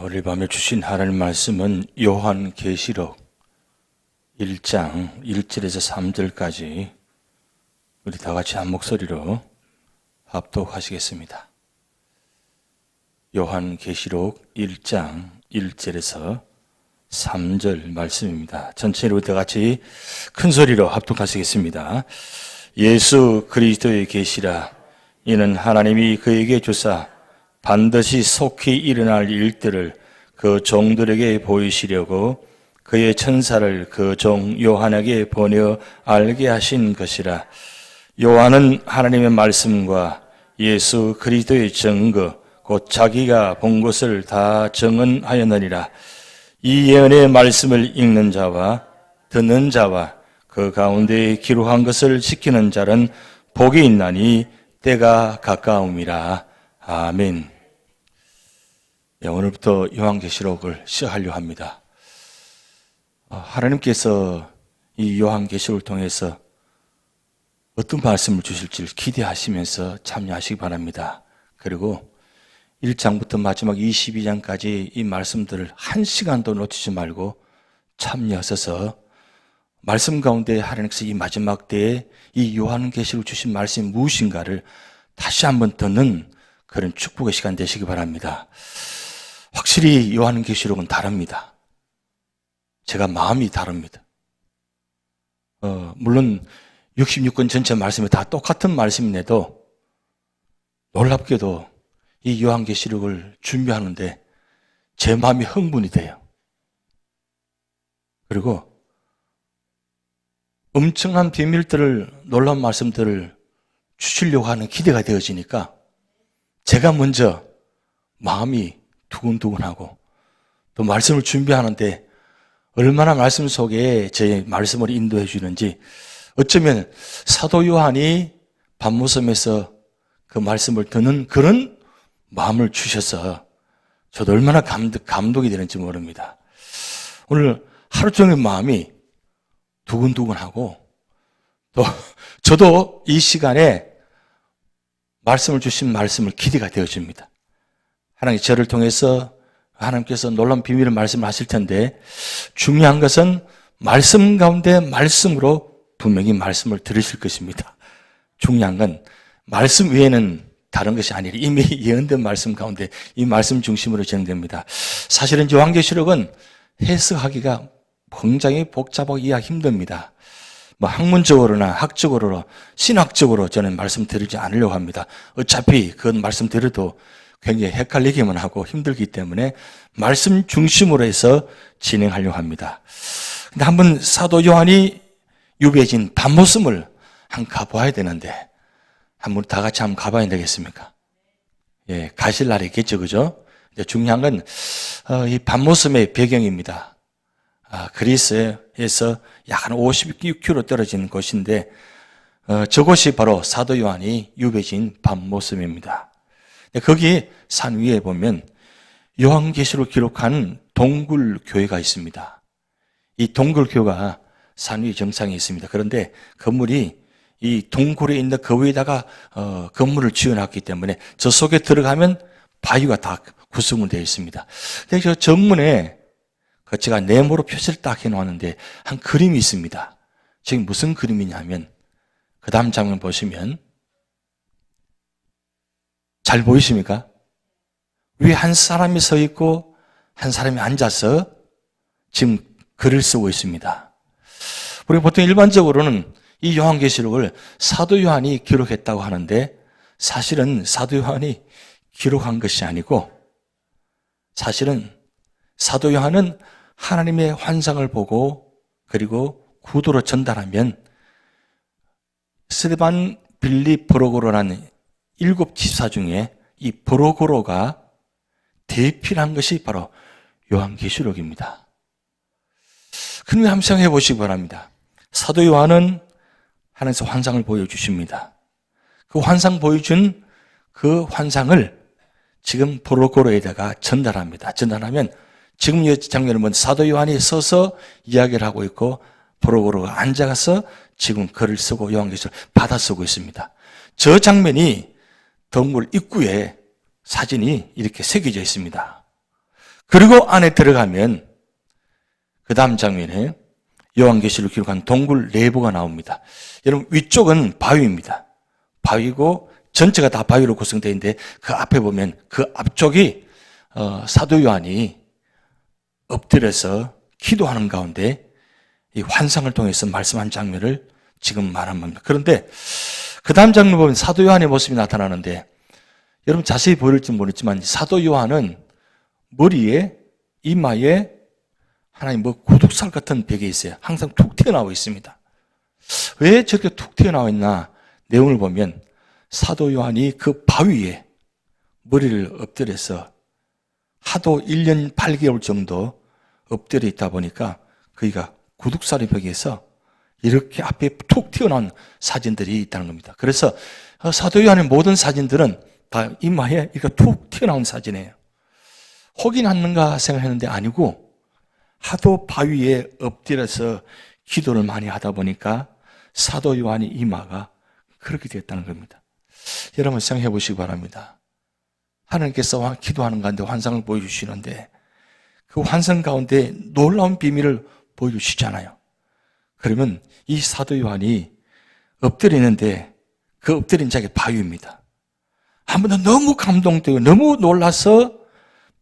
오늘 밤에 주신 하나님 말씀은 요한계시록 1장 1절에서 3절까지 우리 다 같이 한 목소리로 합독하시겠습니다. 요한계시록 1장 1절에서 3절 말씀입니다. 전체로 다 같이 큰 소리로 합독하시겠습니다. 예수 그리스도의 계시라. 이는 하나님이 그에게 주사 반드시 속히 일어날 일들을 그 종들에게 보이시려고 그의 천사를 그 종 요한에게 보내어 알게 하신 것이라. 요한은 하나님의 말씀과 예수 그리스도의 증거 곧 자기가 본 것을 다 증언하였느니라. 이 예언의 말씀을 읽는 자와 듣는 자와 그 가운데 기록한 것을 지키는 자는 복이 있나니 때가 가까움이라. 아멘. 오늘부터 요한계시록을 시작하려 합니다. 하나님께서 이 요한계시록을 통해서 어떤 말씀을 주실지를 기대하시면서 참여하시기 바랍니다. 그리고 1장부터 마지막 22장까지 이 말씀들을 한 시간도 놓치지 말고 참여하셔서 말씀 가운데 하나님께서 이 마지막 때에 이 요한계시록 주신 말씀이 무엇인가를 다시 한번 듣는 그런 축복의 시간 되시기 바랍니다. 확실히 요한계시록은 다릅니다. 제가 마음이 다릅니다. 물론 66권 전체 말씀이 다 똑같은 말씀인데도 놀랍게도 이 요한계시록을 준비하는데 제 마음이 흥분이 돼요. 그리고 엄청난 비밀들을, 놀라운 말씀들을 주시려고 하는 기대가 되어지니까 제가 먼저 마음이 두근두근하고 또 말씀을 준비하는데 얼마나 말씀 속에 제 말씀을 인도해 주는지, 어쩌면 사도 요한이 밤모섬에서 그 말씀을 듣는 그런 마음을 주셔서 저도 얼마나 감동이 되는지 모릅니다. 오늘 하루 종일 마음이 두근두근하고 또 저도 이 시간에 말씀을 주신 말씀을 기대가 되어집니다. 하나님 저를 통해서 하나님께서 놀라운 비밀의 말씀을 하실 텐데, 중요한 것은 말씀 가운데 말씀으로 분명히 말씀을 들으실 것입니다. 중요한 건 말씀 외에는 다른 것이 아니라 이미 예언된 말씀 가운데 이 말씀 중심으로 진행됩니다. 사실은 요한계시록은 해석하기가 굉장히 복잡하고 이해하기 힘듭니다. 학문적으로나 학적으로, 신학적으로 저는 말씀드리지 않으려고 합니다. 어차피 그건 말씀드려도 굉장히 헷갈리기만 하고 힘들기 때문에 말씀 중심으로 해서 진행하려고 합니다. 근데 한번 사도 요한이 유배진 밤모섬을 한번 가봐야 되는데, 한번 다 같이 한번 가봐야 되겠습니까? 예, 가실 날이 있겠죠, 그죠? 이제 중요한 건, 이 밤모섬의 배경입니다. 그리스에서 약 한 56km 떨어지는 곳인데, 저곳이 바로 사도 요한이 유배진 밤모섬입니다. 거기 산 위에 보면 요한계시록을 기록한 동굴교회가 있습니다. 이 동굴교회가 산 위 정상에 있습니다. 그런데 건물이 이 동굴에 있는 그 위에다가 건물을 지어놨기 때문에 저 속에 들어가면 바위가 다 구성은 되어 있습니다. 근데 저 정문에 제가 네모로 표시를 딱 해놓았는데 한 그림이 있습니다. 지금 무슨 그림이냐면, 그 다음 장면 보시면 잘 보이십니까? 위에 한 사람이 서 있고 한 사람이 앉아서 지금 글을 쓰고 있습니다. 우리가 보통 일반적으로는 이 요한계시록을 사도 요한이 기록했다고 하는데, 사실은 사도 요한이 기록한 것이 아니고, 사실은 사도 요한은 하나님의 환상을 보고 그리고 구도로 전달하면 스데반 빌리 브로고로라는 7 지사 중에 이 브로고로가 대필한 것이 바로 요한계시록입니다. 그러면 한번 생각해 보시기 바랍니다. 사도 요한은 하나님께서 환상을 보여주십니다. 그 환상 보여준 그 환상을 지금 브로고로에다가 전달합니다. 전달하면 지금 이 장면을 보면 사도 요한이 서서 이야기를 하고 있고 브로고로가 앉아서 지금 글을 쓰고 요한계시록을 받아 쓰고 있습니다. 저 장면이 동굴 입구에 사진이 이렇게 새겨져 있습니다. 그리고 안에 들어가면 그 다음 장면에 요한계시를 기록한 동굴 내부가 나옵니다. 여러분, 위쪽은 바위입니다. 바위고 전체가 다 바위로 구성되어 있는데 그 앞에 보면 그 앞쪽이 사도 요한이 엎드려서 기도하는 가운데 이 환상을 통해서 말씀한 장면을 지금 말한 겁니다. 그런데 그 다음 장면 보면 사도 요한의 모습이 나타나는데 여러분 자세히 보일지 모르지만 사도 요한은 머리에 이마에 하나님 고둑살 같은 벽에 있어요. 항상 툭 튀어나와 있습니다. 왜 저렇게 툭 튀어나와 있나 내용을 보면 사도 요한이 그 바위에 머리를 엎드려서 하도 1년 8개월 정도 엎드려 있다 보니까 그이가 고둑살의 벽에서 이렇게 앞에 툭 튀어나온 사진들이 있다는 겁니다. 그래서 사도 요한의 모든 사진들은 다 이마에 이렇게 툭 튀어나온 사진이에요. 혹이 났는가 생각했는데 아니고 하도 바위에 엎드려서 기도를 많이 하다 보니까 사도 요한의 이마가 그렇게 됐다는 겁니다. 여러분 생각해 보시기 바랍니다. 하나님께서 기도하는 가운데 환상을 보여주시는데 그 환상 가운데 놀라운 비밀을 보여주시잖아요. 그러면 이 사도 요한이 엎드려 있는데 그 엎드린 자가 바위입니다. 한번 너무 감동되고 너무 놀라서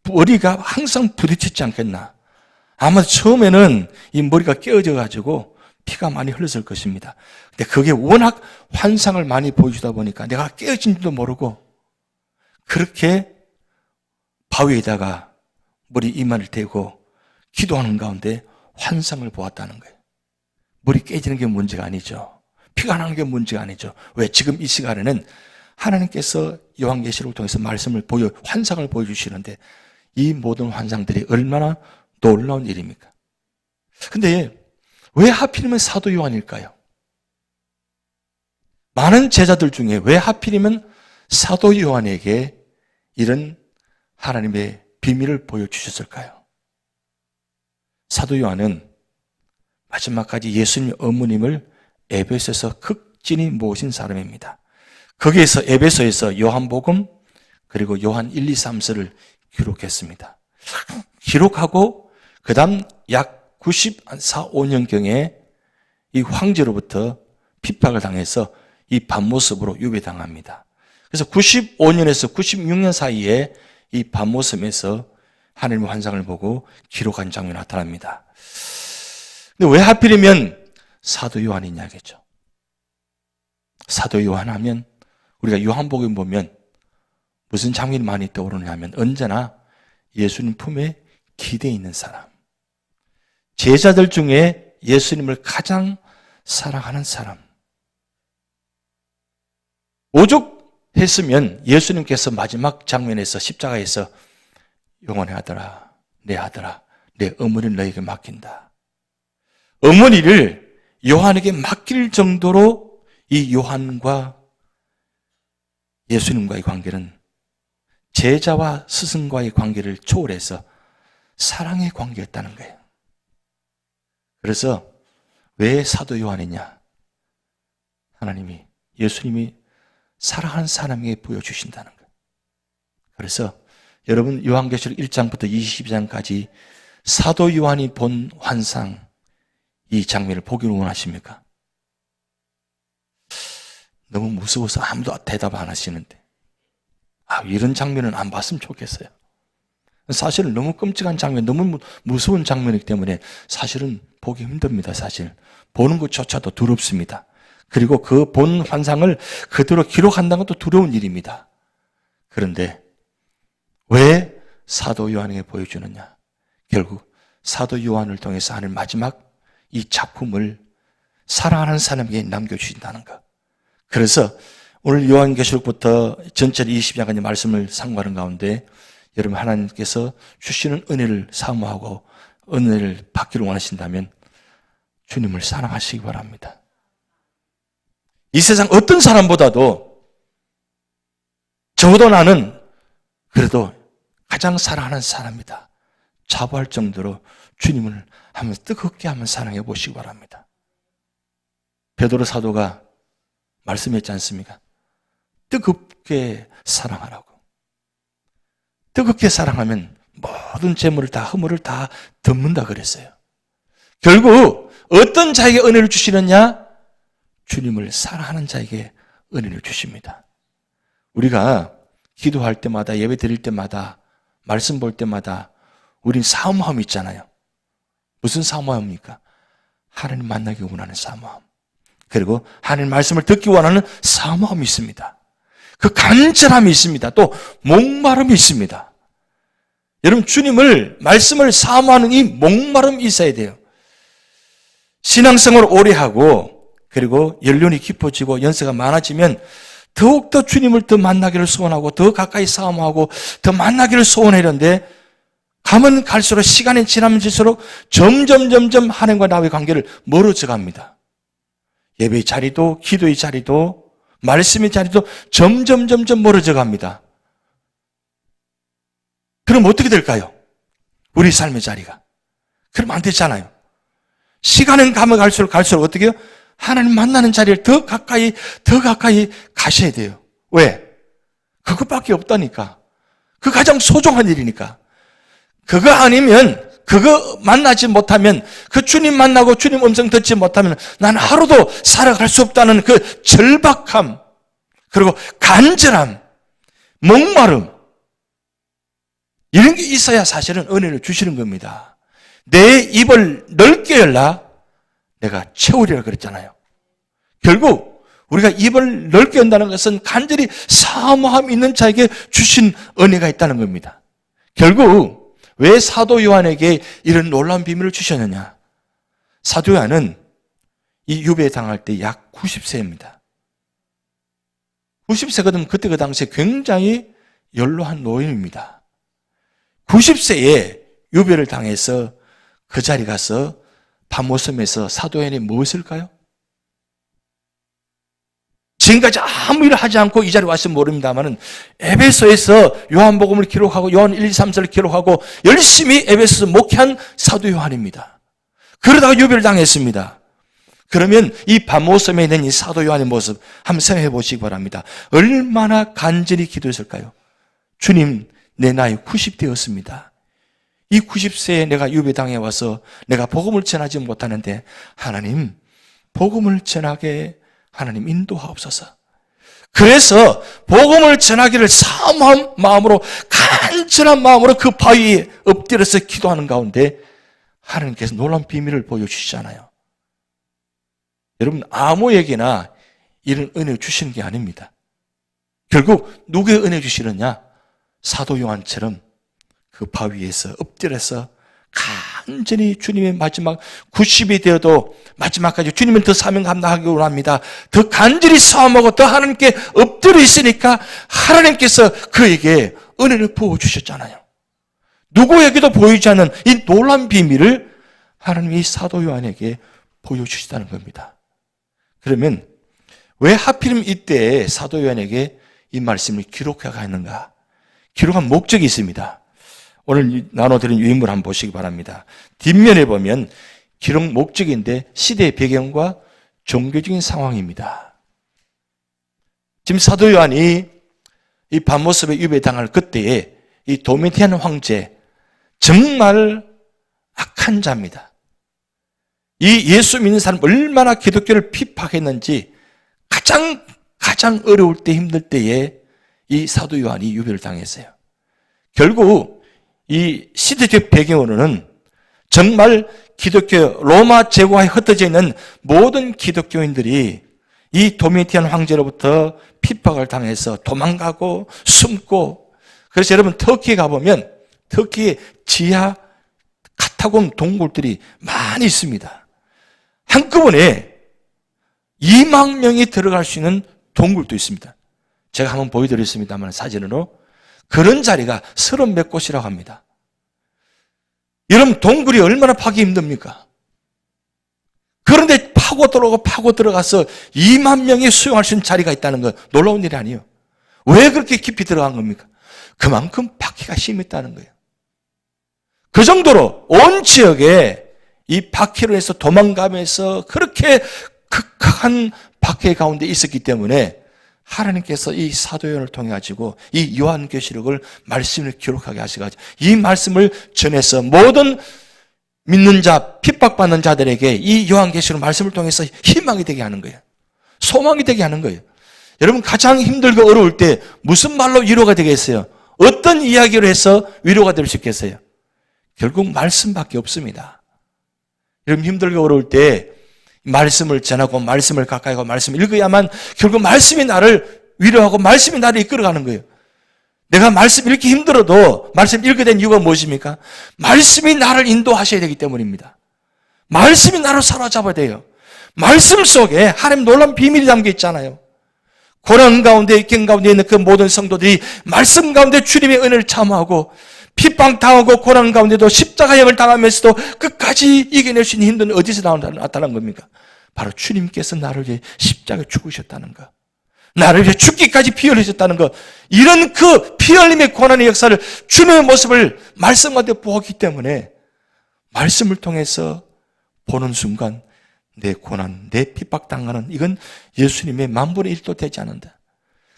머리가 항상 부딪히지 않겠나. 아마 처음에는 이 머리가 깨어져 가지고 피가 많이 흘렀을 것입니다. 근데 그게 워낙 환상을 많이 보여주다 보니까 내가 깨어진지도 모르고 그렇게 바위에다가 머리 이마를 대고 기도하는 가운데 환상을 보았다는 거예요. 머리 깨지는 게 문제가 아니죠. 피가 나는 게 문제가 아니죠. 왜? 지금 이 시간에는 하나님께서 요한계시록을 통해서 환상을 보여주시는데 이 모든 환상들이 얼마나 놀라운 일입니까? 근데 왜 하필이면 사도 요한일까요? 많은 제자들 중에 왜 하필이면 사도 요한에게 이런 하나님의 비밀을 보여주셨을까요? 사도 요한은 마지막까지 예수님 어머님을 에베소에서 극진히 모신 사람입니다. 거기에서 에베소에서 요한복음 그리고 요한 1, 2, 3서를 기록했습니다. 기록하고 그 다음 약 94, 5년경에 이 황제로부터 핍박을 당해서 이 밤모습으로 유배당합니다. 그래서 95년에서 96년 사이에 이 밤모습에서 하나님의 환상을 보고 기록한 장면이 나타납니다. 근데 왜 하필이면 사도 요한이냐겠죠. 사도 요한 하면 우리가 요한복음 보면 무슨 장면이 많이 떠오르냐면 언제나 예수님 품에 기대어 있는 사람. 제자들 중에 예수님을 가장 사랑하는 사람. 오죽했으면 예수님께서 마지막 장면에서 십자가에서 영원히 아들아, 내 아들아, 내 어머니를 너에게 맡긴다. 어머니를 요한에게 맡길 정도로 이 요한과 예수님과의 관계는 제자와 스승과의 관계를 초월해서 사랑의 관계였다는 거예요. 그래서 왜 사도 요한이냐? 하나님이, 예수님이 사랑하는 사람에게 보여주신다는 거예요. 그래서 여러분 요한계시록 1장부터 22장까지 사도 요한이 본 환상, 이 장면을 보기를 원하십니까? 너무 무서워서 아무도 대답 안 하시는데 이런 장면은 안 봤으면 좋겠어요. 사실은 너무 끔찍한 장면, 너무 무서운 장면이기 때문에 사실은 보기 힘듭니다. 사실 보는 것조차도 두렵습니다. 그리고 그 본 환상을 그대로 기록한다는 것도 두려운 일입니다. 그런데 왜 사도 요한에게 보여주느냐? 결국 사도 요한을 통해서 하는 마지막 이 작품을 사랑하는 사람에게 남겨주신다는 것. 그래서 오늘 요한계시록부터 전체로 20장까지 말씀을 상고하는 가운데 여러분 하나님께서 주시는 은혜를 사모하고 은혜를 받기를 원하신다면 주님을 사랑하시기 바랍니다. 이 세상 어떤 사람보다도 적어도 나는 그래도 가장 사랑하는 사람이다. 자부할 정도로 주님을 한번 뜨겁게 한번 사랑해 보시기 바랍니다. 베드로 사도가 말씀했지 않습니까? 뜨겁게 사랑하라고. 뜨겁게 사랑하면 모든 재물을 다 허물을 다 덮는다 그랬어요. 결국 어떤 자에게 은혜를 주시느냐? 주님을 사랑하는 자에게 은혜를 주십니다. 우리가 기도할 때마다, 예배 드릴 때마다, 말씀 볼 때마다 우린 사모함이 있잖아요. 무슨 사모함입니까? 하나님 만나기 원하는 사모함. 그리고 하나님 말씀을 듣기 원하는 사모함이 있습니다. 그 간절함이 있습니다. 또 목마름이 있습니다. 여러분, 주님을, 말씀을 사모하는 이 목마름이 있어야 돼요. 신앙생활을 오래 하고 그리고 연륜이 깊어지고 연세가 많아지면 더욱더 주님을 더 만나기를 소원하고 더 가까이 사모하고 더 만나기를 소원하는데, 가면 갈수록, 시간이 지나면 질수록 점점 하나님과 나의 관계를 멀어져 갑니다. 예배의 자리도, 기도의 자리도, 말씀의 자리도 점점 멀어져 갑니다. 그럼 어떻게 될까요? 우리 삶의 자리가. 그러면 안 되잖아요. 시간은 가면 갈수록 어떻게 해요? 하나님 만나는 자리를 더 가까이 가셔야 돼요. 왜? 그것밖에 없다니까. 그 가장 소중한 일이니까. 그거 아니면, 그거 만나지 못하면, 그 주님 만나고 주님 음성 듣지 못하면 난 하루도 살아갈 수 없다는 그 절박함, 그리고 간절함, 목마름, 이런 게 있어야 사실은 은혜를 주시는 겁니다. 내 입을 넓게 열라 내가 채우리라 그랬잖아요. 결국 우리가 입을 넓게 연다는 것은 간절히 사모함 있는 자에게 주신 은혜가 있다는 겁니다. 결국 왜 사도 요한에게 이런 놀라운 비밀을 주셨느냐? 사도 요한은 이 유배 당할 때 약 90세입니다. 90세거든. 그때 그 당시에 굉장히 연로한 노인입니다. 90세에 유배를 당해서 그 자리 가서 바모섬에서 사도 요한이 무엇일까요? 지금까지 아무 일을 하지 않고 이 자리에 왔으면 모릅니다만은 에베소에서 요한복음을 기록하고 요한 1, 2, 3서를 기록하고 열심히 에베소에서 목회한 사도 요한입니다. 그러다가 유배를 당했습니다. 그러면 이 바모섬에 있는 이 사도 요한의 모습 한번 생각해 보시기 바랍니다. 얼마나 간절히 기도했을까요? 주님, 내 나이 90대였습니다. 이 90세에 내가 유배당해 와서 내가 복음을 전하지 못하는데 하나님, 복음을 전하게 하나님 인도하옵소서. 그래서 복음을 전하기를 사모한 마음으로, 간절한 마음으로 그 바위에 엎드려서 기도하는 가운데 하나님께서 놀라운 비밀을 보여주시잖아요. 여러분, 아무에게나 이런 은혜 주시는 게 아닙니다. 결국 누구의 은혜 주시느냐? 사도 요한처럼 그 바위에서 엎드려서 간절히 주님의 마지막 90이 되어도 마지막까지 주님은 더 사명 감당하기 원합니다. 더 간절히 사모하고 더 하나님께 엎드려 있으니까 하나님께서 그에게 은혜를 부어주셨잖아요. 누구에게도 보이지 않는 이 놀라운 비밀을 하나님이 사도 요한에게 보여주시다는 겁니다. 그러면 왜 하필이면 이때 사도 요한에게 이 말씀을 기록해가 있는가? 기록한 목적이 있습니다. 오늘 나눠드린 유인물 한번 보시기 바랍니다. 뒷면에 보면 기록 목적인데 시대의 배경과 종교적인 상황입니다. 지금 사도 요한이 이 바모섬에 유배당할 그때에 이 도미티안 황제, 정말 악한 자입니다. 이 예수 믿는 사람 얼마나 기독교를 핍박했는지 가장 어려울 때, 힘들 때에 이 사도 요한이 유배를 당했어요. 결국 이 시대적 배경으로는 정말 기독교 로마 제국하에 흩어져 있는 모든 기독교인들이 이 도미티안 황제로부터 핍박을 당해서 도망가고 숨고, 그래서 여러분 터키에 가보면 터키에 지하 카타콤 동굴들이 많이 있습니다. 한꺼번에 2만 명이 들어갈 수 있는 동굴도 있습니다. 제가 한번 보여드렸습니다만 사진으로 그런 자리가 30몇 곳이라고 합니다. 여러분 동굴이 얼마나 파기 힘듭니까? 그런데 파고 들어가서 2만 명이 수용할 수 있는 자리가 있다는 건 놀라운 일이 아니에요. 왜 그렇게 깊이 들어간 겁니까? 그만큼 파기가 심했다는 거예요. 그 정도로 온 지역에 이 박해로 해서 도망가면서 그렇게 극한 박해 가운데 있었기 때문에 하나님께서 이 사도요한을 통해 가지고 이 요한계시록을 말씀을 기록하게 하셔가지고 이 말씀을 전해서 모든 믿는 자, 핍박받는 자들에게 이 요한계시록 말씀을 통해서 희망이 되게 하는 거예요. 소망이 되게 하는 거예요. 여러분 가장 힘들고 어려울 때 무슨 말로 위로가 되겠어요? 어떤 이야기를 해서 위로가 될 수 있겠어요? 결국 말씀밖에 없습니다. 여러분 힘들고 어려울 때 말씀을 전하고 말씀을 가까이 하고 말씀을 읽어야만 결국 말씀이 나를 위로하고 말씀이 나를 이끌어가는 거예요. 내가 말씀 읽기 힘들어도 말씀 읽게 된 이유가 무엇입니까? 말씀이 나를 인도하셔야 되기 때문입니다. 말씀이 나를 사로잡아야 돼요. 말씀 속에 하나님 놀라운 비밀이 담겨 있잖아요. 고난 가운데 역경 가운데 있는 그 모든 성도들이 말씀 가운데 주님의 은혜를 참아하고 핍박당하고 고난 가운데도 십자가형을 당하면서도 끝까지 이겨낼 수 있는 힘든 어디서 나타난 겁니까? 바로 주님께서 나를 위해 십자가에 죽으셨다는 것, 나를 위해 죽기까지 피 흘리셨다는 것, 이런 그 피 흘림의 고난의 역사를 주님의 모습을 말씀 가운데 보기 때문에 말씀을 통해서 보는 순간 내 고난, 내 핍박당하는 이건 예수님의 만분의 1도 되지 않는다.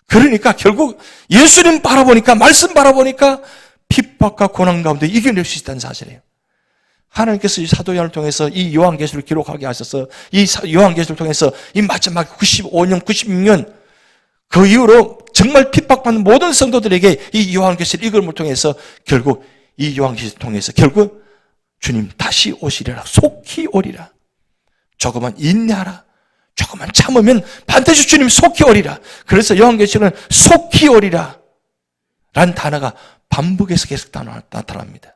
그러니까 결국 예수님 바라보니까 말씀 바라보니까 핍박과 고난 가운데 이겨낼 수 있다는 사실이에요. 하나님께서 이 사도요한을 통해서 이 요한계시록을 기록하게 하셔서 이 요한계시록을 통해서 이 마지막 95년, 96년 그 이후로 정말 핍박받는 모든 성도들에게 이 요한계시록 읽음을 통해서 결국 이 요한계시록을 통해서 결국 주님 다시 오시리라, 속히 오리라. 조금만 인내하라. 조금만 참으면 반드시 주님 속히 오리라. 그래서 요한계시록은 속히 오리라 라는 단어가 반복해서 계속 나타납니다.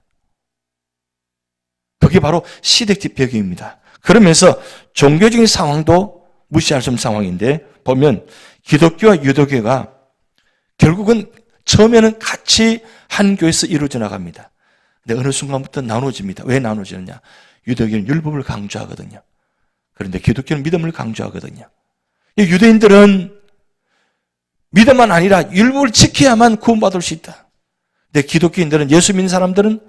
그게 바로 시대적 배경입니다. 그러면서 종교적인 상황도 무시할 수 없는 상황인데 보면 기독교와 유대교가 결국은 처음에는 같이 한 교회에서 이루어져 나갑니다. 근데 어느 순간부터 나눠집니다. 왜 나눠지느냐? 유대교는 율법을 강조하거든요. 그런데 기독교는 믿음을 강조하거든요. 유대인들은 믿음만 아니라 율법을 지켜야만 구원받을 수 있다. 근데 기독교인들은, 예수 믿는 사람들은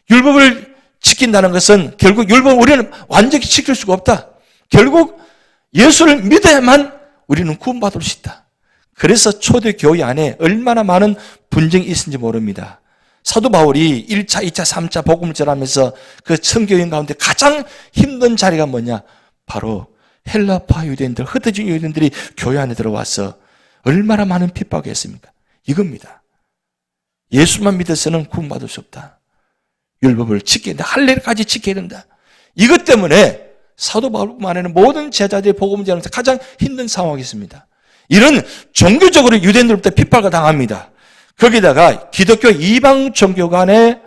율법을 지킨다는 것은 결국 율법을 우리는 완전히 지킬 수가 없다. 결국 예수를 믿어야만 우리는 구원받을 수 있다. 그래서 초대 교회 안에 얼마나 많은 분쟁이 있는지 모릅니다. 사도 바울이 1차, 2차, 3차 복음을 전하면서 그 청교인 가운데 가장 힘든 자리가 뭐냐? 바로 헬라파 유대인들, 흩어진 유대인들이 교회 안에 들어와서 얼마나 많은 핍박을 했습니까? 이겁니다. 예수만 믿어서는 구원받을 수 없다. 율법을 지켜야 된다. 할례까지 지켜야 된다. 이것 때문에 사도 바울뿐만 아니라 모든 제자들이 복음을 전하면서 가장 힘든 상황이 있습니다. 이런 종교적으로 유대인들부터 핍박을 당합니다. 거기다가 기독교 이방 종교 간에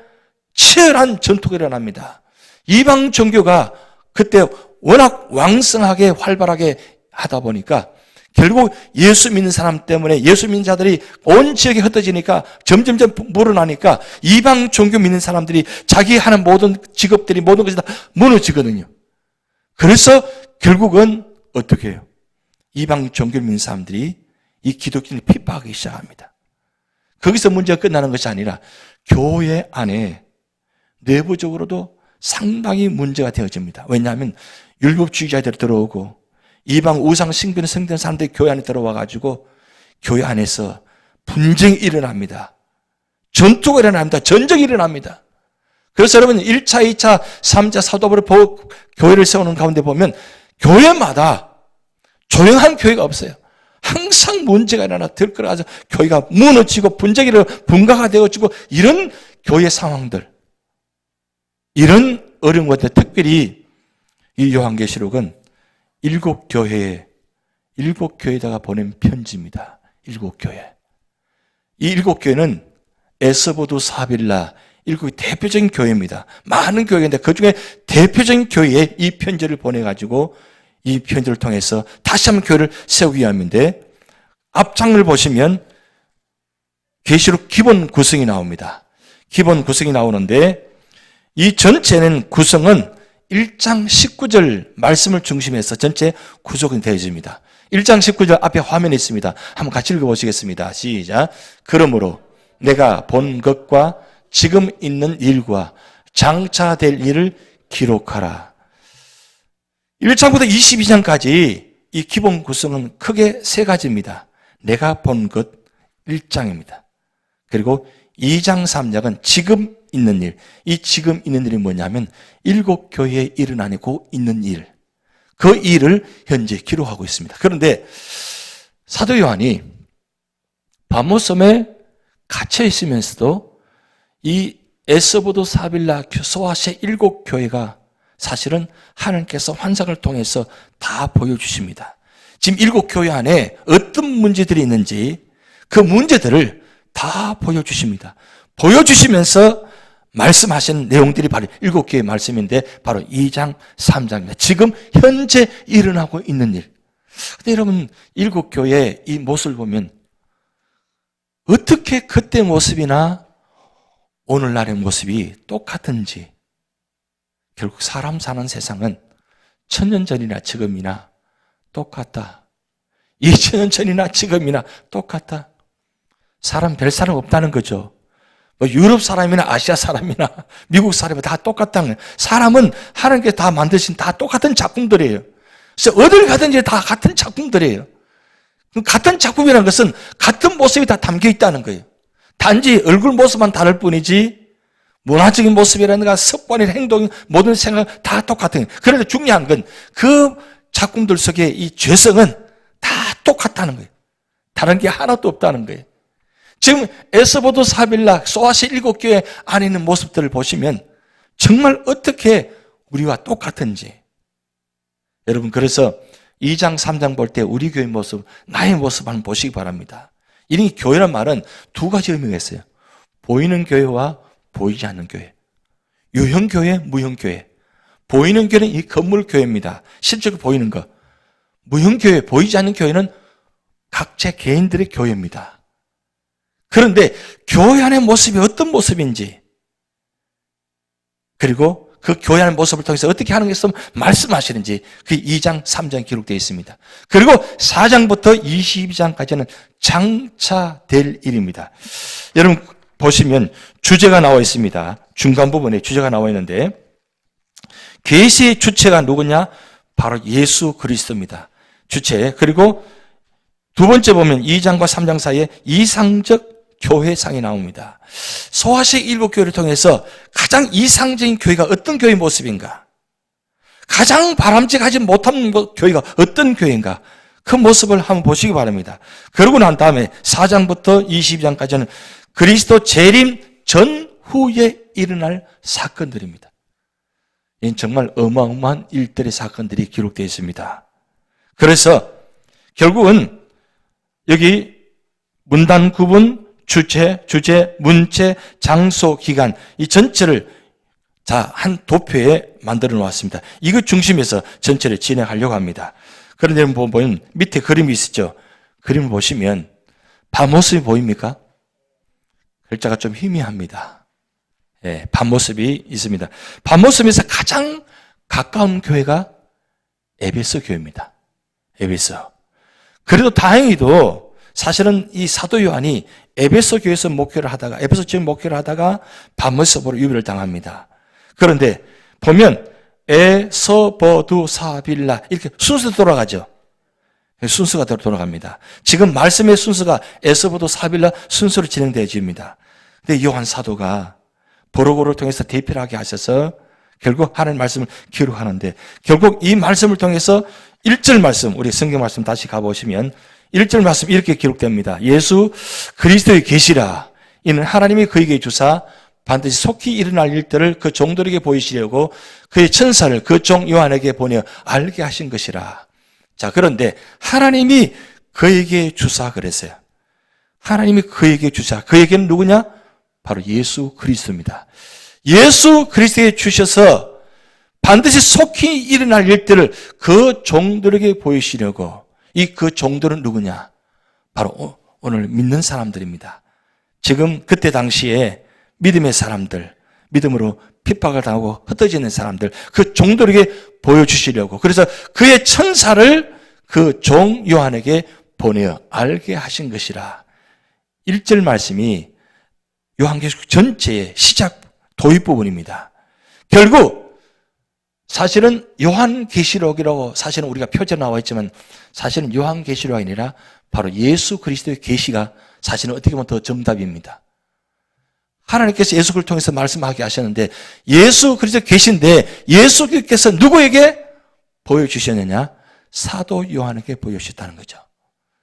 치열한 전투가 일어납니다. 이방 종교가 그때 워낙 왕성하게 활발하게 하다 보니까 결국 예수 믿는 사람 때문에 예수 믿는 자들이 온 지역에 흩어지니까 점점점 물어나니까 이방 종교 믿는 사람들이 자기 하는 모든 직업들이 모든 것이 다 무너지거든요. 그래서 결국은 어떻게 해요? 이방 종교 믿는 사람들이 이 기독교인을 핍박하기 시작합니다. 거기서 문제가 끝나는 것이 아니라 교회 안에 내부적으로도 상당히 문제가 되어집니다. 왜냐하면 율법주의자들이 들어오고 이방 우상 숭배를 성된 사람들이 교회 안에 들어와가지고 교회 안에서 분쟁이 일어납니다. 전투가 일어납니다. 전쟁이 일어납니다. 그래서 여러분 1차, 2차, 3차 사도부를 교회를 세우는 가운데 보면 교회마다 조용한 교회가 없어요. 항상 문제가 일어나 들끓어서 교회가 무너지고 분쟁이 분가가 되어지고 이런 교회 상황들, 이런 어려운 것들, 특별히 이 요한계시록은 7교회에 7교회에다가 보낸 편지입니다. 7교회. 이 7교회는 에스보두 사빌라 7교회 대표적인 교회입니다. 많은 교회인데 그중에 대표적인 교회에 이 편지를 보내가지고 이 편지를 통해서 다시 한번 교회를 세우기 위함인데 앞장을 보시면 계시록 기본 구성이 나옵니다. 기본 구성이 나오는데 이 전체는 구성은 1장 19절 말씀을 중심해서 전체 구성이 되어집니다. 1장 19절 앞에 화면이 있습니다. 한번 같이 읽어보시겠습니다. 시작. 그러므로 내가 본 것과 지금 있는 일과 장차 될 일을 기록하라. 1장부터 22장까지 이 기본 구성은 크게 세 가지입니다. 내가 본 것 1장입니다. 그리고 2장 3장은 지금 있는 일. 이 지금 있는 일이 뭐냐면 7교회에 일어나고 있는 일. 그 일을 현재 기록하고 있습니다. 그런데 사도 요한이 바모섬에 갇혀 있으면서도 이 에스보드 사빌라 소아시아 7교회가 사실은 하나님께서 환상을 통해서 다 보여주십니다. 지금 7교회 안에 어떤 문제들이 있는지 그 문제들을 다 보여주십니다. 보여주시면서 말씀하신 내용들이 바로 7개의 말씀인데 바로 2장, 3장입니다. 지금 현재 일어나고 있는 일. 근데 여러분 7교회의 이 모습을 보면 어떻게 그때 모습이나 오늘날의 모습이 똑같은지, 결국 사람 사는 세상은 1000년 전이나 지금이나 똑같다. 2000년 전이나 지금이나 똑같다. 별 사람 없다는 거죠. 뭐 유럽 사람이나 아시아 사람이나 미국 사람이 다 똑같다는 거예요. 사람은 하나님께서 다 만드신 다 똑같은 작품들이에요. 그래서 어딜 가든지 다 같은 작품들이에요. 같은 작품이라는 것은 같은 모습이 다 담겨 있다는 거예요. 단지 얼굴 모습만 다를 뿐이지 문화적인 모습이라든가 습관이나 행동, 모든 생각 다 똑같은 거예요. 그런데 중요한 건 그 작품들 속에 이 죄성은 다 똑같다는 거예요. 다른 게 하나도 없다는 거예요. 지금 에스보드 사빌라 소아시 7교회 안에 있는 모습들을 보시면 정말 어떻게 우리와 똑같은지. 여러분 그래서 2장 3장 볼 때 우리 교회 모습, 나의 모습 한번 보시기 바랍니다. 이 교회란 말은 두 가지 의미가 있어요. 보이는 교회와 보이지 않는 교회. 유형교회, 무형교회. 보이는 교회는 이 건물 교회입니다. 실제로 보이는 거. 무형교회, 보이지 않는 교회는 각자 개인들의 교회입니다. 그런데 교회 안의 모습이 어떤 모습인지, 그리고 그 교회 안의 모습을 통해서 어떻게 하나님께서 말씀하시는지 그 2장, 3장 기록되어 있습니다. 그리고 4장부터 22장까지는 장차될 일입니다. 여러분 보시면 주제가 나와 있습니다. 중간 부분에 주제가 나와 있는데 계시의 주체가 누구냐? 바로 예수 그리스도입니다. 주체. 그리고 두 번째 보면 2장과 3장 사이에 이상적 교회상이 나옵니다. 소아시아 7교회를 통해서 가장 이상적인 교회가 어떤 교회 모습인가? 가장 바람직하지 못한 교회가 어떤 교회인가? 그 모습을 한번 보시기 바랍니다. 그러고 난 다음에 4장부터 22장까지는 그리스도 재림 전후에 일어날 사건들입니다. 이는 정말 어마어마한 일들의 사건들이 기록되어 있습니다. 그래서 결국은 여기 문단 구분, 주제, 문체, 장소, 기간 이 전체를 한 도표에 만들어 놓았습니다. 이거 중심에서 전체를 진행하려고 합니다. 그런데 보면 밑에 그림이 있었죠. 그림을 보시면 밤모습이 보입니까? 글자가 좀 희미합니다. 예, 밤모습이 있습니다. 밤모습에서 가장 가까운 교회가 에베소 교회입니다. 에베소. 그래도 다행히도 사실은 이 사도 요한이 에베소 교회에서 목회를 하다가 에베소 지역 목회를 하다가 밤모습으로 유배를 당합니다. 그런데 보면 에서버두 사빌라 이렇게 순서도 돌아가죠. 순서가 돌아갑니다. 지금 말씀의 순서가 에서버두 사빌라 순서로 진행되어집니다. 근데 요한 사도가 보로고를 통해서 대표를 하게 하셔서 결국 하나님의 말씀을 기록하는데 결국 이 말씀을 통해서 1절 말씀, 우리 성경 말씀 다시 가보시면 1절 말씀 이렇게 기록됩니다. 예수 그리스도의 계시라. 이는 하나님이 그에게 주사 반드시 속히 일어날 일들을 그 종들에게 보이시려고 그의 천사를 그 종 요한에게 보내 알게 하신 것이라. 자, 그런데 하나님이 그에게 주사 그랬어요. 하나님이 그에게 주사. 그에게는 누구냐? 바로 예수 그리스도입니다. 예수 그리스도에 주셔서 반드시 속히 일어날 일들을 그 종들에게 보이시려고. 그 종들은 누구냐? 바로 오늘 믿는 사람들입니다. 지금 그때 당시에 믿음의 사람들, 믿음으로 핍박을 당하고 흩어지는 사람들, 그 종들에게 보여주시려고. 그래서 그의 천사를 그 종 요한에게 보내어 알게 하신 것이라. 1절 말씀이 요한계시록 전체의 시작 도입 부분입니다. 결국 사실은 요한계시록이라고 사실은 우리가 표제 나와 있지만 사실은 요한계시록이 아니라 바로 예수 그리스도의 계시가 사실은 어떻게 보면 더 정답입니다. 하나님께서 예수 그리스도를 통해서 말씀하게 하셨는데 예수 그리스도의 계시인데 예수 그리스도께서 누구에게 보여주셨느냐? 사도 요한에게 보여주셨다는 거죠.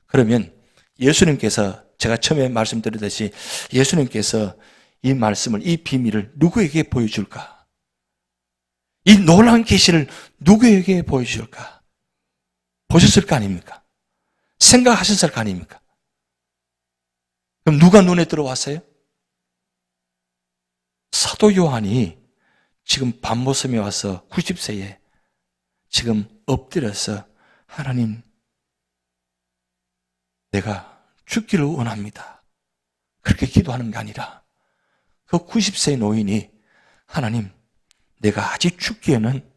그러면 예수님께서 제가 처음에 말씀드렸듯이 예수님께서 이 말씀을, 이 비밀을 누구에게 보여줄까? 이 놀라운 계시를 누구에게 보여줄까? 보셨을 거 아닙니까? 생각하셨을 거 아닙니까? 그럼 누가 눈에 들어왔어요? 사도 요한이 지금 밤모섬에 와서 90세에 지금 엎드려서 하나님, 내가 죽기를 원합니다. 그렇게 기도하는 게 아니라 그 90세의 노인이 하나님, 내가 아직 죽기에는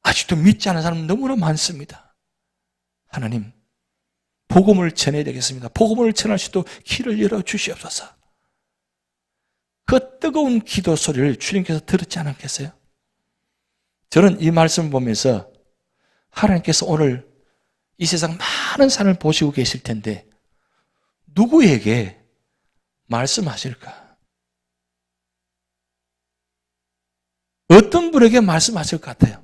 아직도 믿지 않은 사람 너무나 많습니다. 하나님, 복음을 전해야 되겠습니다. 복음을 전할 수 있도록 길을 열어주시옵소서. 그 뜨거운 기도 소리를 주님께서 들었지 않았겠어요? 저는 이 말씀을 보면서 하나님께서 오늘 이 세상 많은 산을 보시고 계실 텐데 누구에게 말씀하실까? 어떤 분에게 말씀하실 것 같아요?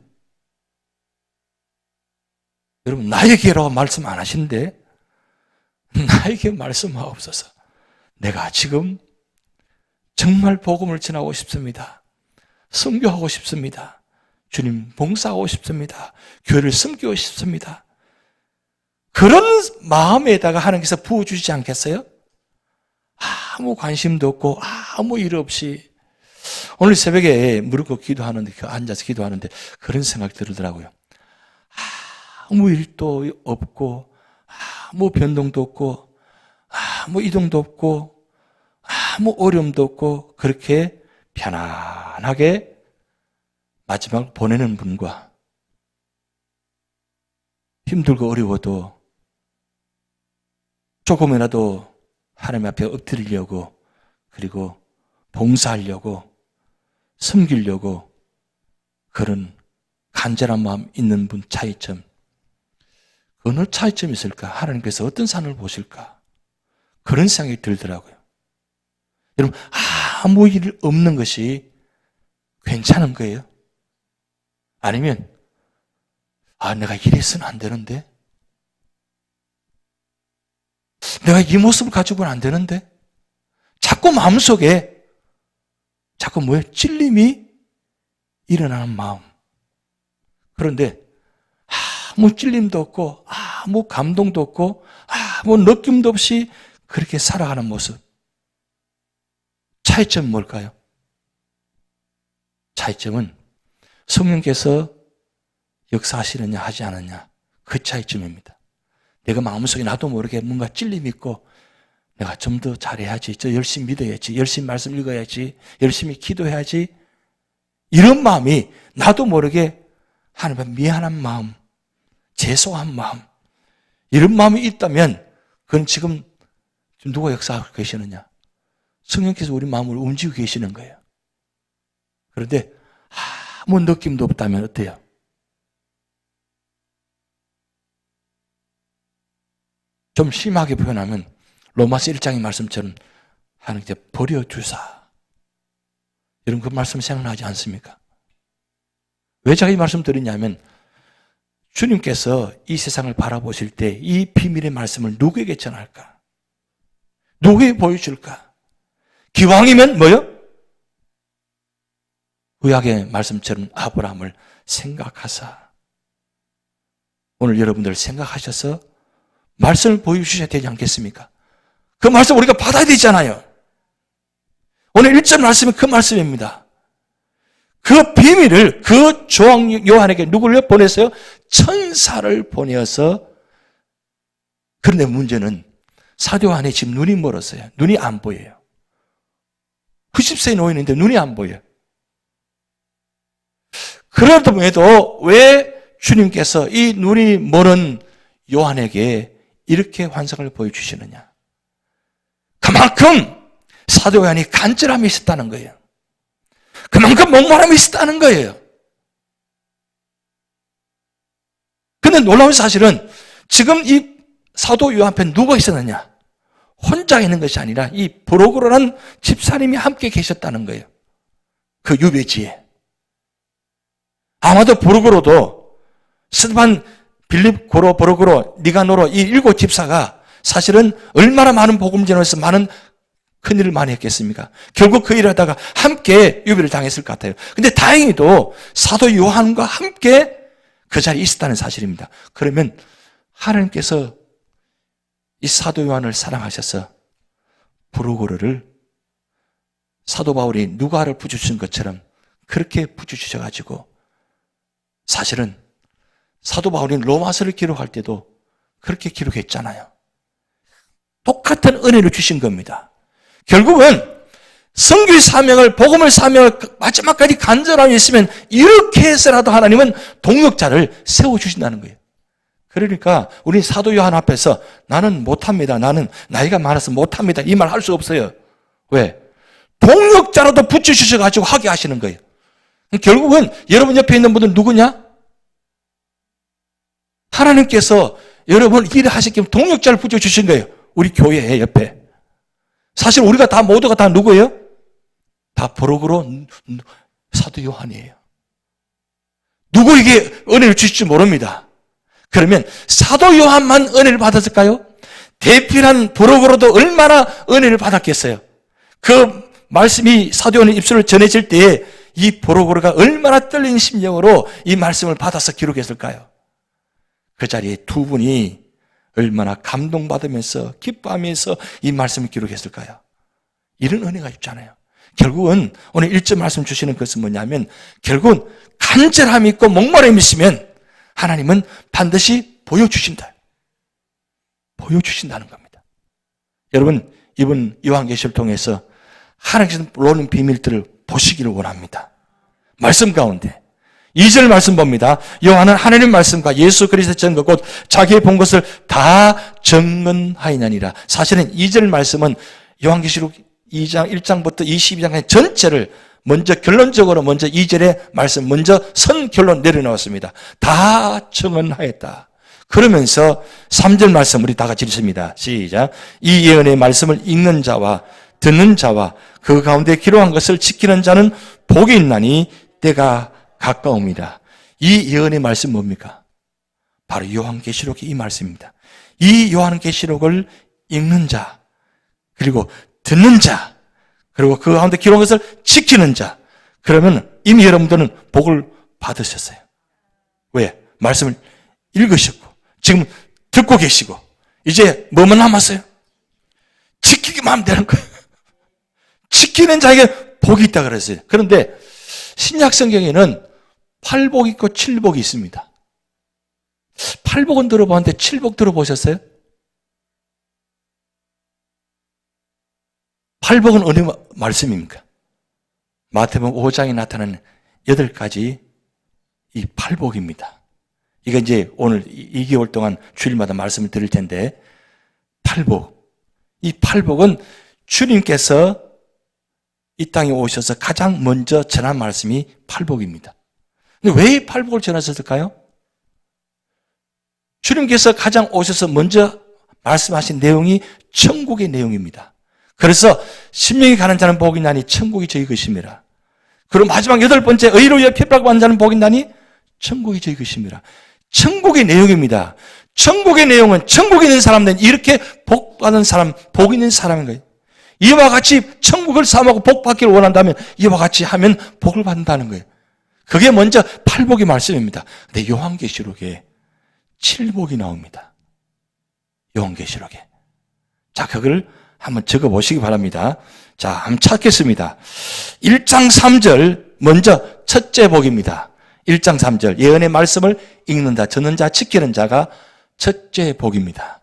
여러분, 나에게로 말씀 안 하시는데 나에게 말씀하옵소서. 내가 지금 정말 복음을 전하고 싶습니다. 선교하고 싶습니다. 주님 봉사하고 싶습니다. 교회를 섬기고 싶습니다. 그런 마음에다가 하나님께서 부어주시지 않겠어요? 아무 관심도 없고 아무 일 없이 오늘 새벽에 무릎 꿇고 기도하는데 앉아서 기도하는데 그런 생각이 들더라고요. 아무 일도 없고 아무 변동도 없고 아무 이동도 없고 아무 어려움도 없고 그렇게 편안하게 마지막 보내는 분과 힘들고 어려워도 조금이라도 하나님 앞에 엎드리려고 그리고 봉사하려고 섬기려고 그런 간절한 마음 있는 분 차이점, 어느 차이점이 있을까? 하나님께서 어떤 산을 보실까? 그런 생각이 들더라고요. 여러분, 아무 일 없는 것이 괜찮은 거예요? 아니면 내가 이래서는 안 되는데? 내가 이 모습을 가지고는 안 되는데? 자꾸 마음속에 자꾸 뭐예요? 찔림이 일어나는 마음. 그런데 아무 찔림도 없고 아무 감동도 없고 아무 느낌도 없이 그렇게 살아가는 모습. 차이점은 뭘까요? 차이점은 성령께서 역사하시느냐 하지 않느냐 그 차이점입니다. 내가 마음속에 나도 모르게 뭔가 찔림이 있고 내가 좀 더 잘해야지, 저 열심히 믿어야지, 열심히 말씀 읽어야지, 열심히 기도해야지 이런 마음이 나도 모르게 하나님 앞에 미안한 마음, 죄송한 마음 이런 마음이 있다면 그건 지금 누가 역사하고 계시느냐? 성령께서 우리 마음을 움직이고 계시는 거예요. 그런데 아무 느낌도 없다면 어때요? 좀 심하게 표현하면 로마서 1장의 말씀처럼 하나님께 버려주사. 여러분 그 말씀 생각나지 않습니까? 왜 제가 이 말씀 드리냐면 주님께서 이 세상을 바라보실 때 이 비밀의 말씀을 누구에게 전할까? 누구에게 보여줄까? 기왕이면 뭐요? 구약의 말씀처럼 아브라함을 생각하사 오늘 여러분들 생각하셔서 말씀을 보여주셔야 되지 않겠습니까? 그 말씀 우리가 받아야 되잖아요. 오늘 1절 말씀은 그 말씀입니다. 그 비밀을 그 조항 요한에게 누구를 보냈어요? 천사를 보내어서. 그런데 문제는 사도 요한이 지금 눈이 멀었어요. 눈이 안 보여요. 90세의 노인인데 눈이 안 보여요. 그럼에도 왜 주님께서 이 눈이 멀은 요한에게 이렇게 환상을 보여주시느냐? 그만큼 사도 요한이 간절함이 있었다는 거예요. 그만큼 목마름이 있었다는 거예요. 근데 놀라운 사실은 지금 이 사도 요한 앞에 누가 있었느냐? 혼자 있는 것이 아니라 이 브로그로라는 집사님이 함께 계셨다는 거예요. 그 유배지에. 아마도 브로그로도 스테반, 빌립, 고로, 브로그로, 니가노로 이 7 집사가 사실은 얼마나 많은 복음 전에서 많은 큰일을 많이 했겠습니까? 결국 그 일을 하다가 함께 유배를 당했을 것 같아요. 근데 다행히도 사도 요한과 함께 그 자리에 있었다는 사실입니다. 그러면 하나님께서 이 사도 요한을 사랑하셔서 브로그로를 사도 바울이 누가를 부주신 것처럼 그렇게 부주셔가지고 사실은 사도 바울이 로마서를 기록할 때도 그렇게 기록했잖아요. 똑같은 은혜를 주신 겁니다. 결국은 선교의 사명을, 복음의 사명을 마지막까지 간절함이 있으면 이렇게 해서라도 하나님은 동역자를 세워주신다는 거예요. 그러니까 우리 사도 요한 앞에서 나는 못합니다. 나는 나이가 많아서 못합니다. 이 말 할 수 없어요. 왜? 동역자라도 붙여주셔가지고 하게 하시는 거예요. 결국은 여러분 옆에 있는 분들 누구냐? 하나님께서 여러분 일을 하시기 위해 동역자를 붙여주신 거예요. 우리 교회 옆에. 사실 우리가 다 모두가 다 누구예요? 다 브로그로 사도 요한이에요. 누구에게 은혜를 주실지 모릅니다. 그러면 사도 요한만 은혜를 받았을까요? 대필한 브로그로도 얼마나 은혜를 받았겠어요? 그 말씀이 사도 요한의 입술을 전해질 때에 이 브로그로가 얼마나 떨리는 심령으로 이 말씀을 받아서 기록했을까요? 그 자리에 두 분이 얼마나 감동받으면서 기뻐하면서 이 말씀을 기록했을까요? 이런 은혜가 있잖아요. 결국은 오늘 1절 말씀 주시는 것은 뭐냐면 결국은 간절함이 있고 목마름이 있으면 하나님은 반드시 보여주신다. 보여주신다는 겁니다. 여러분 이번 요한계시를 통해서 하나님께서 모르는 비밀들을 보시기를 원합니다. 말씀 가운데 2절 말씀 봅니다. 요한은 하나님 말씀과 예수 그리스도의 증거 곧 자기의 본 것을 다 증언하이나니라. 사실은 2절 말씀은 요한계시록 2장 1장부터 22장까지 전체를 먼저 결론적으로 먼저 2절의 말씀 먼저 선 결론 내려놓았습니다. 다 증언하였다. 그러면서 3절 말씀 우리 다 같이 읽습니다. 시작. 이 예언의 말씀을 읽는 자와 듣는 자와 그 가운데 기록한 것을 지키는 자는 복이 있나니 때가 가까웁니다. 이 예언의 말씀 뭡니까? 바로 요한계시록의 이 말씀입니다. 이 요한계시록을 읽는 자, 그리고 듣는 자, 그리고 그 가운데 기록한 것을 지키는 자, 그러면 이미 여러분들은 복을 받으셨어요. 왜? 말씀을 읽으셨고 지금 듣고 계시고 이제 뭐만 남았어요? 지키기만 하면 되는 거예요. 지키는 자에게 복이 있다 그랬어요. 그런데 신약 성경에는 8복 있고 7복이 있습니다. 8복은 들어봤는데 7복 들어보셨어요? 8복은 어느 말씀입니까? 마태복음 5장에 나타나는 8가지 이 8복입니다. 이게 이제 오늘 2개월 동안 주일마다 말씀을 드릴 텐데 8복. 이 8복은 주님께서 이 땅에 오셔서 가장 먼저 전한 말씀이 8복입니다. 근데 왜 8복을 전하셨을까요? 주님께서 가장 오셔서 먼저 말씀하신 내용이 천국의 내용입니다. 그래서 심령이 가는 자는 복이 나니 천국이 저희 것입니다. 그리고 마지막 8번째 의로워 핍박받는 자는 복이 나니 천국이 저희 것입니다. 천국의 내용입니다. 천국의 내용은 천국에 있는 사람들은 이렇게 복받은 사람, 복 있는 사람인 거예요. 이와 같이 천국을 사모하고 복 받기를 원한다면 이와 같이 하면 복을 받는다는 거예요. 그게 먼저 8복의 말씀입니다. 근데 요한계시록에 7복이 나옵니다. 요한계시록에. 자, 그걸 한번 적어보시기 바랍니다. 자, 한번 찾겠습니다. 1장 3절 먼저 첫째 복입니다. 1장 3절 예언의 말씀을 읽는다, 듣는 자, 지키는 자가 첫째 복입니다.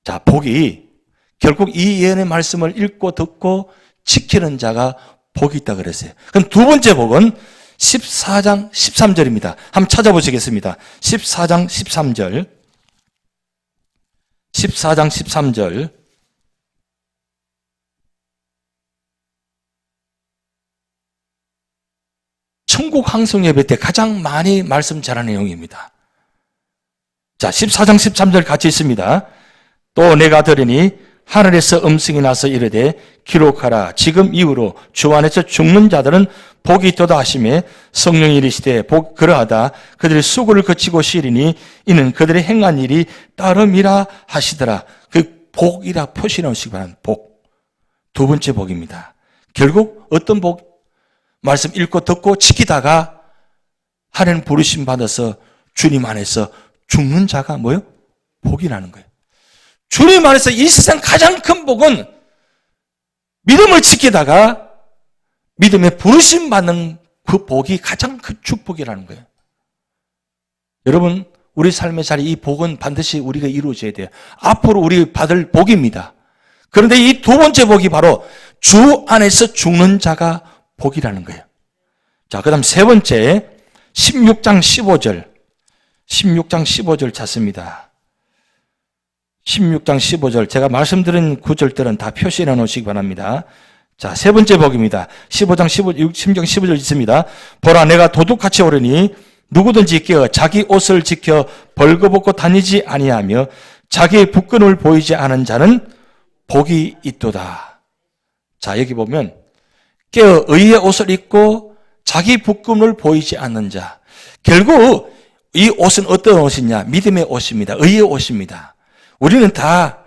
자, 복이 결국 이 예언의 말씀을 읽고 듣고 지키는 자가 복이 있다 그랬어요. 그럼 두 번째 복은 14장 13절입니다. 한번 찾아보시겠습니다. 14장 13절. 14장 13절. 천국 항성 예배 때 가장 많이 말씀 전하는 내용입니다. 자, 14장 13절 같이 있습니다. 또 내가 들으니 하늘에서 음성이 나서 이르되 기록하라. 지금 이후로 주 안에서 죽는 자들은 복이 있도다 하시매 성령이 이르시되 그러하다 그들이 수고를 거치고 쉬리니 이는 그들의 행한 일이 따름이라 하시더라. 그 복이라 표시 넣으시기 바랍니다. 복. 두 번째 복입니다. 결국 어떤 복? 말씀 읽고 듣고 지키다가 하나님 부르심 받아서 주님 안에서 죽는 자가 뭐요? 복이라는 거예요. 주님 안에서 이 세상 가장 큰 복은 믿음을 지키다가 믿음의 부르심 받는 그 복이 가장 큰 축복이라는 거예요. 여러분, 우리 삶의 자리 이 복은 반드시 우리가 이루어져야 돼요. 앞으로 우리 받을 복입니다. 그런데 이 두 번째 복이 바로 주 안에서 죽는 자가 복이라는 거예요. 자, 그 다음 세 번째 16장 15절 16장 15절 찾습니다. 16장 15절 제가 말씀드린 구절들은 다 표시해 놓으시기 바랍니다. 자, 세 번째 복입니다. 15장 15절 있습니다. 보라 내가 도둑같이 오르니 누구든지 깨어 자기 옷을 지켜 벌거벗고 다니지 아니하며 자기의 부끄러움을 보이지 않은 자는 복이 있도다. 자, 여기 보면 깨어 의의 옷을 입고 자기 부끄러움을 보이지 않는 자. 결국 이 옷은 어떤 옷이냐? 믿음의 옷입니다. 의의 옷입니다. 우리는 다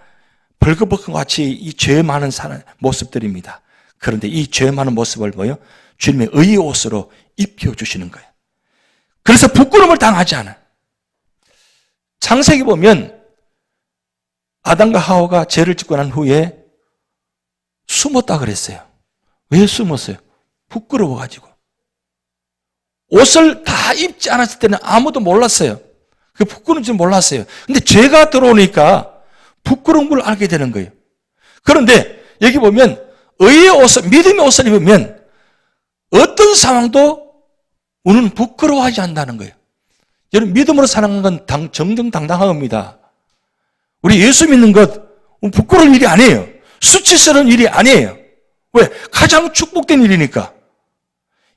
벌거벗은 것 같이 이 죄 많은 사는 모습들입니다. 그런데 이 죄 많은 모습을 뭐요? 주님의 의의 옷으로 입혀주시는 거예요. 그래서 부끄러움을 당하지 않아요. 창세기 보면 아담과 하와가 죄를 짓고 난 후에 숨었다 그랬어요. 왜 숨었어요? 부끄러워가지고. 옷을 다 입지 않았을 때는 아무도 몰랐어요. 그 부끄러운지 몰랐어요. 근데 죄가 들어오니까 부끄러운 걸 알게 되는 거예요. 그런데 여기 보면 의의 옷을, 믿음의 옷을 입으면 어떤 상황도 우리는 부끄러워하지 않는다는 거예요. 여러분, 믿음으로 사는 건 정정당당한 겁니다. 우리 예수 믿는 것 부끄러운 일이 아니에요. 수치스러운 일이 아니에요. 왜? 가장 축복된 일이니까.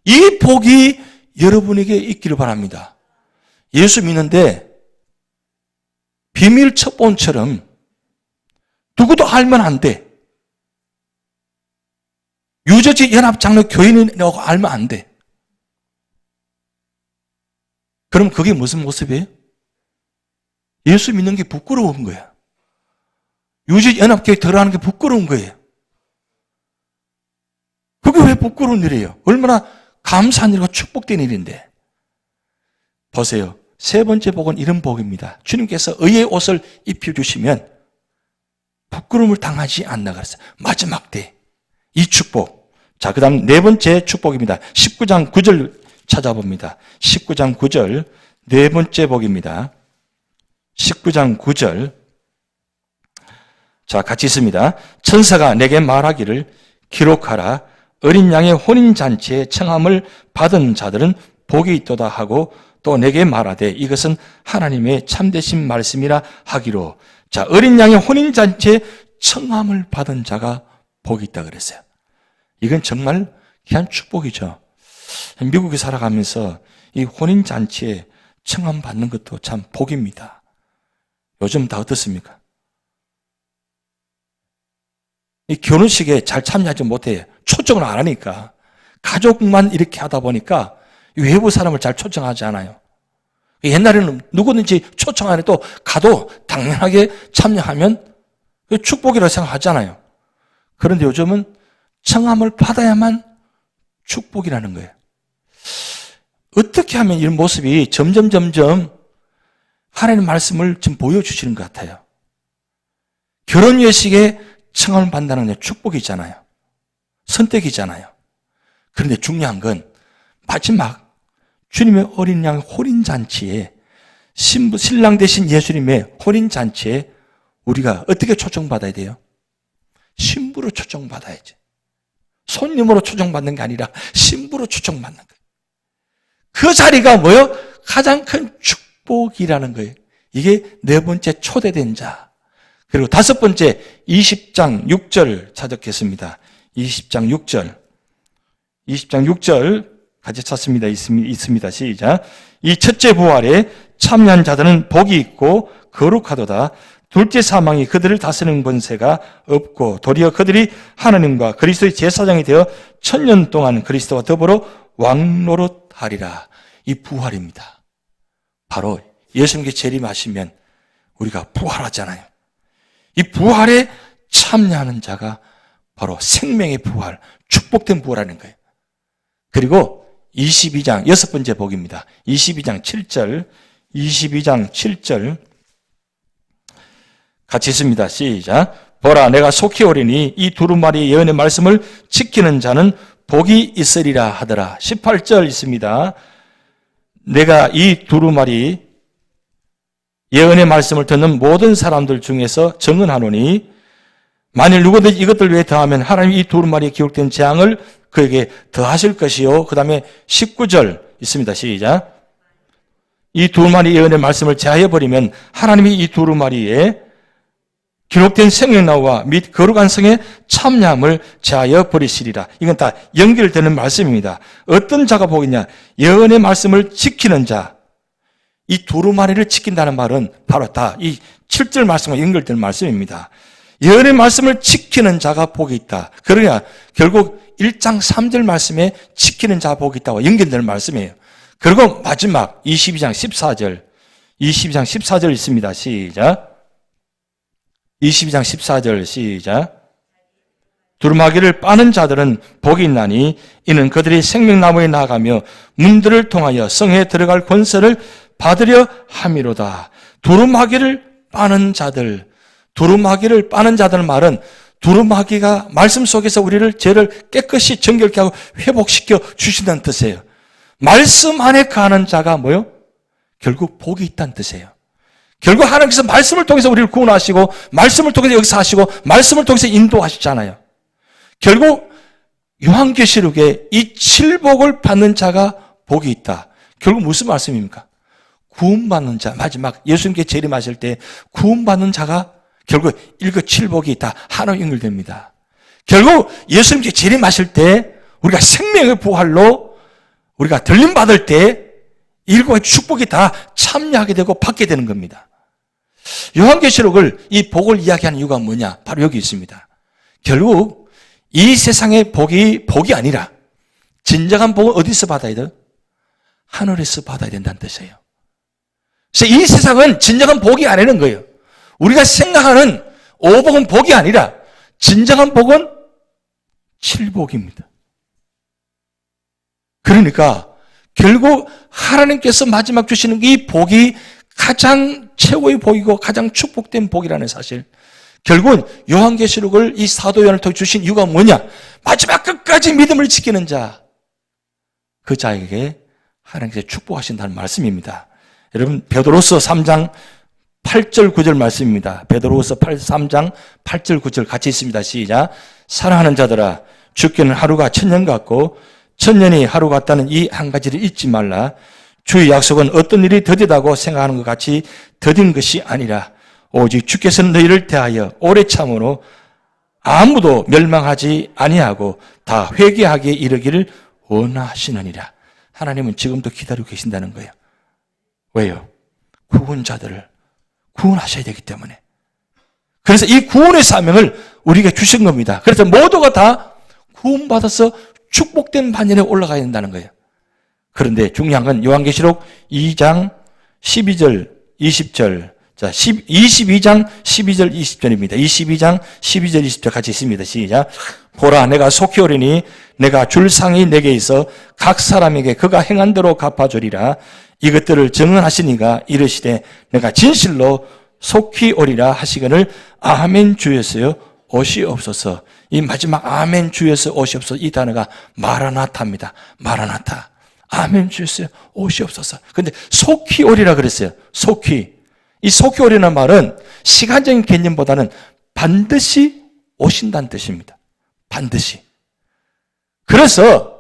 이 복이 여러분에게 있기를 바랍니다. 예수 믿는데 비밀 첩보원처럼 누구도 알면 안 돼. 유저지 연합장로 교인이라고 알면 안 돼. 그럼 그게 무슨 모습이에요? 예수 믿는 게 부끄러운 거야. 유저지 연합교회 들어가는 게 부끄러운 거예요. 그게 왜 부끄러운 일이에요? 얼마나 감사한 일과 축복된 일인데. 보세요. 세 번째 복은 이런 복입니다. 주님께서 의의 옷을 입혀주시면 부끄러움을 당하지 않나 그랬어요. 마지막 때 이 축복. 자, 그 다음 네 번째 축복입니다. 19장 9절 찾아봅니다. 19장 9절 네 번째 복입니다. 19장 9절 자, 같이 있습니다. 천사가 내게 말하기를 기록하라. 어린 양의 혼인잔치에 청함을 받은 자들은 복이 있도다 하고 또 내게 말하되 이것은 하나님의 참되신 말씀이라 하기로. 자, 어린 양의 혼인잔치에 청함을 받은 자가 복이 있다 그랬어요. 이건 정말 귀한 축복이죠. 미국에 살아가면서 이 혼인잔치에 청함 받는 것도 참 복입니다. 요즘 다 어떻습니까? 이 결혼식에 잘 참여하지 못해요. 초청을 안 하니까. 가족만 이렇게 하다 보니까 외부 사람을 잘 초청하지 않아요. 옛날에는 누구든지 초청 안 해도 가도 당연하게 참여하면 축복이라고 생각하잖아요. 그런데 요즘은 청함을 받아야만 축복이라는 거예요. 어떻게 하면 이런 모습이 점점 하나님의 말씀을 지금 보여주시는 것 같아요. 결혼 예식에 청함을 받는다는 건 축복이잖아요. 선택이잖아요. 그런데 중요한 건 마지막 주님의 어린 양 혼인잔치에 신랑 대신 예수님의 혼인잔치에 우리가 어떻게 초청받아야 돼요? 신부로 초청받아야지. 손님으로 초청받는 게 아니라 신부로 초청받는 거예요. 그 자리가 뭐요? 가장 큰 축복이라는 거예요. 이게 네 번째 초대된 자. 그리고 다섯 번째 20장 6절 찾았겠습니다. 20장 6절 같이 찾습니다. 있습니다. 시작. 이 첫째 부활에 참여한 자들은 복이 있고 거룩하도다. 둘째 사망이 그들을 다스리는 권세가 없고 도리어 그들이 하나님과 그리스도의 제사장이 되어 1000년 동안 그리스도와 더불어 왕노릇하리라. 이 부활입니다. 바로 예수님께 재림하시면 우리가 부활하잖아요. 이 부활에 참여하는 자가 바로 생명의 부활, 축복된 부활하는 거예요. 그리고 22장 여섯 번째 복입니다. 22장 7절, 22장 7절 같이 있습니다. 시작. 보라, 내가 속히 오리니 이 두루마리 예언의 말씀을 지키는 자는 복이 있으리라 하더라. 18절 있습니다. 내가 이 두루마리 예언의 말씀을 듣는 모든 사람들 중에서 증언하노니 만일 누구든지 이것들 외에 더하면 하나님이 이 두루마리에 기록된 재앙을 그에게 더하실 것이요. 그 다음에 19절 있습니다. 시작. 이 두루마리 예언의 말씀을 제하여버리면 하나님이 이 두루마리에 기록된 생명나무와 및 거룩한 성의 참여함을 제하여 버리시리라. 이건 다 연결되는 말씀입니다. 어떤 자가 보겠냐? 예언의 말씀을 지키는 자. 이 두루마리를 지킨다는 말은 바로 다 이 7절 말씀과 연결되는 말씀입니다. 예언의 말씀을 지키는 자가 복이 있다. 그러냐? 결국 1장 3절 말씀에 지키는 자가 복이 있다고 연결되는 말씀이에요. 그리고 마지막 22장 14절. 22장 14절 있습니다. 시작. 22장 14절 시작. 두루마기를 빠는 자들은 복이 있나니 이는 그들이 생명나무에 나아가며 문들을 통하여 성에 들어갈 권세를 받으려 함이로다. 두루마기를 빠는 자들, 두루마기를 빠는 자들 말은 두루마기가 말씀 속에서 우리를 죄를 깨끗이 정결케 하고 회복시켜 주신다는 뜻이에요. 말씀 안에 가는 자가 뭐요? 결국 복이 있다는 뜻이에요. 결국 하나님께서 말씀을 통해서 우리를 구원하시고 말씀을 통해서 역사하시고 말씀을 통해서 인도하시잖아요. 결국 요한계시록에 이 칠복을 받는 자가 복이 있다. 결국 무슨 말씀입니까? 구원받는 자, 마지막 예수님께 재림하실 때 구원받는 자가 결국 일거 칠복이 있다. 하나로 연결됩니다. 결국 예수님께 재림하실 때 우리가 생명의 부활로 우리가 들림받을 때 일과 축복이 다 참여하게 되고 받게 되는 겁니다. 요한계시록을 이 복을 이야기하는 이유가 뭐냐? 바로 여기 있습니다. 결국 이 세상의 복이 아니라 진정한 복은 어디서 받아야 돼요? 하늘에서 받아야 된다는 뜻이에요. 그래서 이 세상은 진정한 복이 아니라는 거예요. 우리가 생각하는 오복은 복이 아니라 진정한 복은 칠복입니다. 그러니까 결국 하나님께서 마지막 주시는 이 복이 가장 최고의 복이고 가장 축복된 복이라는 사실. 결국은 요한계시록을 이 사도 요한을 통해 주신 이유가 뭐냐? 마지막 끝까지 믿음을 지키는 자. 그 자에게 하나님께서 축복하신다는 말씀입니다. 여러분 베드로서 3장 8절 9절 말씀입니다. 베드로서 3장 8절 9절 같이 있습니다. 시작. 사랑하는 자들아, 죽기는 하루가 1000년 같고 1000년이 하루 같다는 이 한 가지를 잊지 말라. 주의 약속은 어떤 일이 더디다고 생각하는 것 같이 더딘 것이 아니라 오직 주께서는 너희를 대하여 오래 참으로 아무도 멸망하지 아니하고 다 회개하기에 이르기를 원하시느니라. 하나님은 지금도 기다리고 계신다는 거예요. 왜요? 구원자들을 구원하셔야 되기 때문에. 그래서 이 구원의 사명을 우리에게 주신 겁니다. 그래서 모두가 다 구원받아서 축복된 반열에 올라가야 된다는 거예요. 그런데 중요한 건 요한계시록 2장 12절, 20절, 자, 22장 12절, 20절입니다. 22장 12절, 20절 같이 있습니다. 시작. 보라, 내가 속히 오리니 내가 줄 상이 내게 있어 각 사람에게 그가 행한 대로 갚아주리라. 이것들을 증언하시니가 이르시되 내가 진실로 속히 오리라 하시거늘 아멘 주여서요 오시옵소서. 이 마지막 아멘 주여서 오시옵소서 이 단어가 마라나타입니다. 마라나타. 아멘 주여서 오시옵소서. 근데 속히 오리라 그랬어요. 속히. 이 속히 오리라는 말은 시간적인 개념보다는 반드시 오신다는 뜻입니다. 반드시. 그래서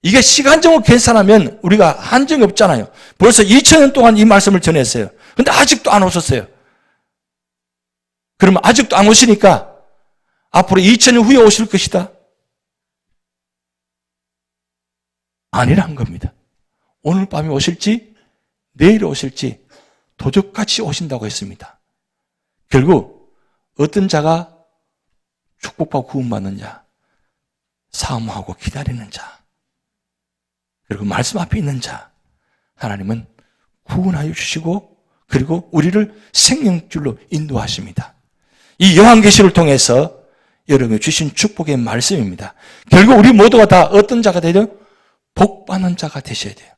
이게 시간적으로 계산하면 우리가 한정이 없잖아요. 벌써 2000년 동안 이 말씀을 전했어요. 근데 아직도 안 오셨어요. 그러면 아직도 안 오시니까 앞으로 2000년 후에 오실 것이다. 아니란 겁니다. 오늘 밤에 오실지 내일 오실지 도적같이 오신다고 했습니다. 결국 어떤 자가 축복받고 구원받는 자, 사모하고 기다리는 자, 그리고 말씀 앞에 있는 자, 하나님은 구원하여 주시고 그리고 우리를 생명줄로 인도하십니다. 이 요한계시를 통해서 여러분이 주신 축복의 말씀입니다. 결국 우리 모두가 다 어떤 자가 되려? 복받는 자가 되셔야 돼요.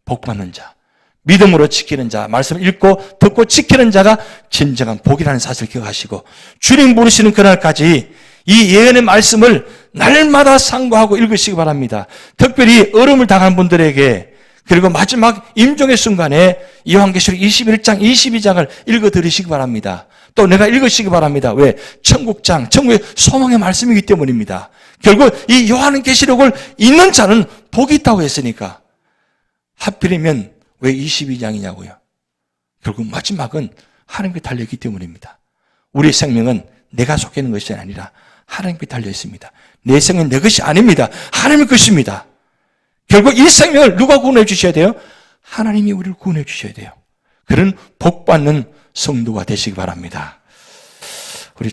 복받는 자. 믿음으로 지키는 자, 말씀을 읽고 듣고 지키는 자가 진정한 복이라는 사실을 기억하시고 주님 부르시는 그날까지 이 예언의 말씀을 날마다 상고하고 읽으시기 바랍니다. 특별히 어려움을 당한 분들에게 그리고 마지막 임종의 순간에 요한계시록 21장, 22장을 읽어 들으시기 바랍니다. 또 내가 읽으시기 바랍니다. 왜? 천국장, 천국의 소망의 말씀이기 때문입니다. 결국 이 요한계시록을 읽는 자는 복이 있다고 했으니까 하필이면 왜 22장이냐고요. 결국 마지막은 하나님께 달려있기 때문입니다. 우리의 생명은 내가 속해 있는 것이 아니라 하나님께 달려 있습니다. 내 생명은 내 것이 아닙니다. 하나님의 것입니다. 결국 이 생명을 누가 구원해 주셔야 돼요? 하나님이 우리를 구원해 주셔야 돼요. 그런 복받는 성도가 되시기 바랍니다. 우리